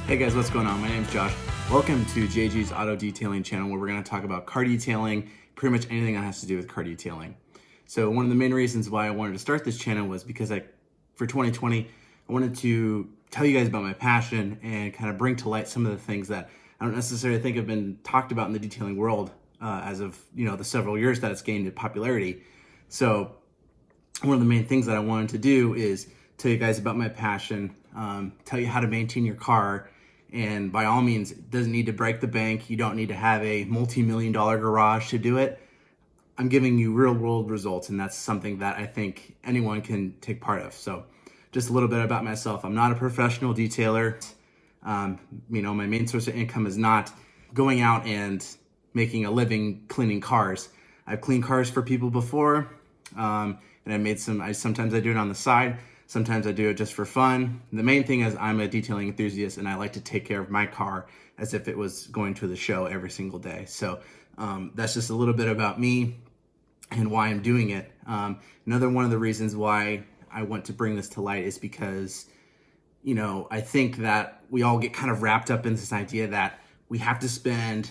Hey guys, what's going on? My name's Josh. Welcome to JG's Auto Detailing channel, where we're going to talk about car detailing, pretty much anything that has to do with car detailing. So one of the main reasons why I wanted to start this channel was because for 2020, I wanted to tell you guys about my passion and kind of bring to light some of the things that I don't necessarily think have been talked about in the detailing world as of the several years that it's gained in popularity. So one of the main things that I wanted to do is tell you guys about my passion, tell you how to maintain your car. And by all means, it doesn't need to break the bank. You don't need to have a multi-million-dollar garage to do it. I'm giving you real world results, and that's something that I think anyone can take part of. So just a little bit about myself. I'm not a professional detailer. My main source of income is not going out and making a living cleaning cars. I've cleaned cars for people before, and sometimes I do it on the side. Sometimes I do it just for fun. The main thing is I'm a detailing enthusiast, and I like to take care of my car as if it was going to the show every single day. So that's just a little bit about me and why I'm doing it. Another one of the reasons why I want to bring this to light is because, I think that we all get kind of wrapped up in this idea that we have to spend,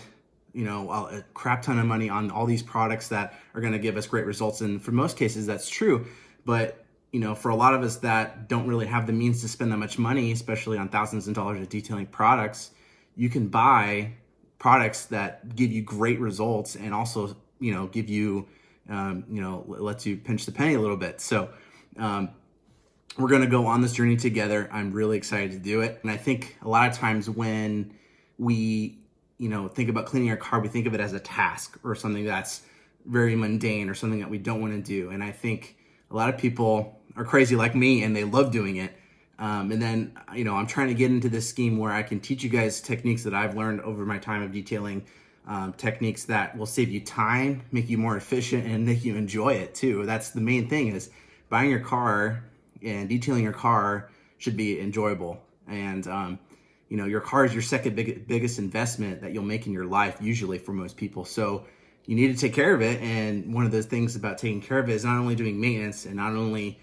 a crap ton of money on all these products that are going to give us great results. And for most cases, that's true. But for a lot of us that don't really have the means to spend that much money, especially on thousands of dollars of detailing products, you can buy products that give you great results and also, give you, lets you pinch the penny a little bit. So we're going to go on this journey together. I'm really excited to do it. And I think a lot of times when we, think about cleaning our car, we think of it as a task or something that's very mundane or something that we don't want to do. And I think a lot of people are crazy like me and they love doing it. And then, I'm trying to get into this scheme where I can teach you guys techniques that I've learned over my time of detailing, techniques that will save you time, make you more efficient, and make you enjoy it too. That's the main thing, is buying your car and detailing your car should be enjoyable. And, your car is your second biggest investment that you'll make in your life, usually for most people. So you need to take care of it. And one of those things about taking care of it is not only doing maintenance and not only,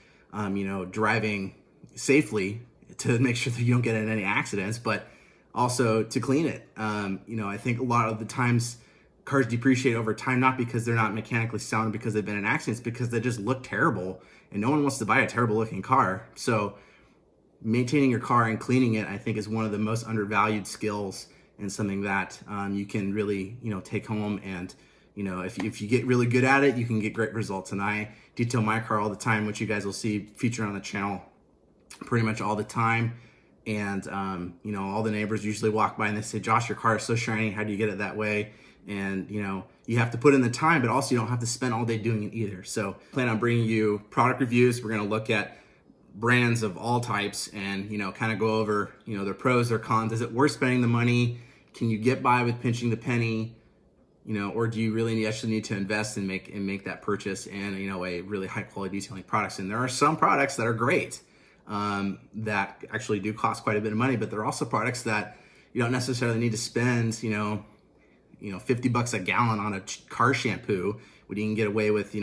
driving safely to make sure that you don't get in any accidents, but also to clean it. I think a lot of the times cars depreciate over time, not because they're not mechanically sound, because they've been in accidents, because they just look terrible and no one wants to buy a terrible looking car. So maintaining your car and cleaning it, I think, is one of the most undervalued skills and something that you can really, take home. And if you get really good at it, you can get great results. And I detail my car all the time, which you guys will see featured on the channel pretty much all the time. And, all the neighbors usually walk by and they say, "Josh, your car is so shiny. How do you get it that way?" And, you have to put in the time, but also you don't have to spend all day doing it either. So I plan on bringing you product reviews. We're going to look at brands of all types and, kind of go over, their pros, their cons. Is it worth spending the money? Can you get by with pinching the penny? Or do you really actually need to invest and make that purchase and, a really high quality detailing products? And there are some products that are great, that actually do cost quite a bit of money, but there are also products that you don't necessarily need to spend, $50 a gallon on a car shampoo, when you can get away with,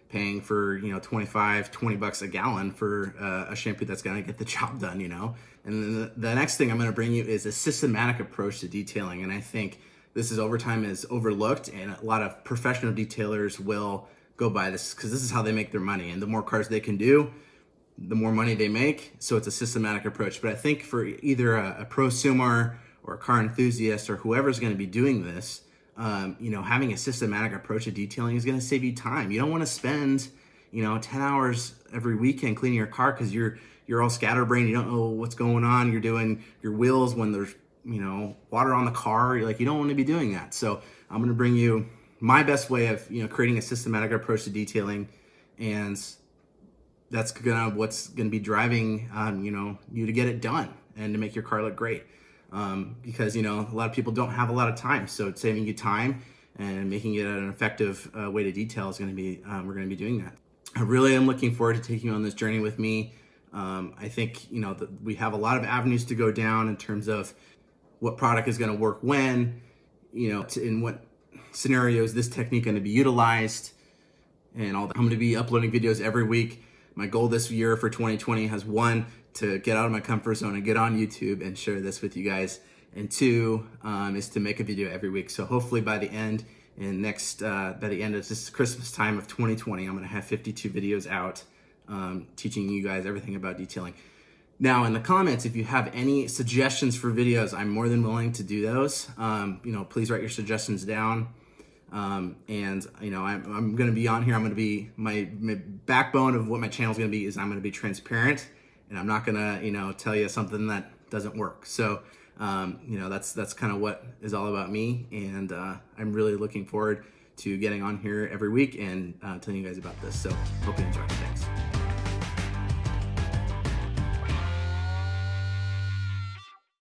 paying for, 25, $20 a gallon for a shampoo that's going to get the job done, And then the next thing I'm going to bring you is a systematic approach to detailing. And I think this is over time is overlooked, and a lot of professional detailers will go by this because this is how they make their money. And the more cars they can do, the more money they make. So it's a systematic approach. But I think for either a prosumer or a car enthusiast or whoever's going to be doing this, having a systematic approach to detailing is going to save you time. You don't want to spend, 10 hours every weekend cleaning your car because you're all scatterbrained. You don't know what's going on. You're doing your wheels when there's water on the car. You don't want to be doing that. So I'm going to bring you my best way of, creating a systematic approach to detailing. And that's what's going to be driving, you to get it done and to make your car look great. Because, a lot of people don't have a lot of time. So it's saving you time and making it an effective way to detail is going to be, we're going to be doing that. I really am looking forward to taking you on this journey with me. I think, we have a lot of avenues to go down in terms of what product is going to work when, in what scenarios this technique going to be utilized and all that. I'm going to be uploading videos every week. my goal this year for 2020 has, one, to get out of my comfort zone and get on YouTube and share this with you guys. And two, is to make a video every week. So hopefully by the end by the end of this Christmas time of 2020, I'm gonna have 52 videos out teaching you guys everything about detailing. Now in the comments, if you have any suggestions for videos, I'm more than willing to do those. Please write your suggestions down. I'm going to be on here. I'm going to be, my backbone of what my channel is going to be is I'm going to be transparent, and I'm not going to, tell you something that doesn't work. So, that's kind of what is all about me. And I'm really looking forward to getting on here every week and telling you guys about this. So hope you enjoy it. Thanks.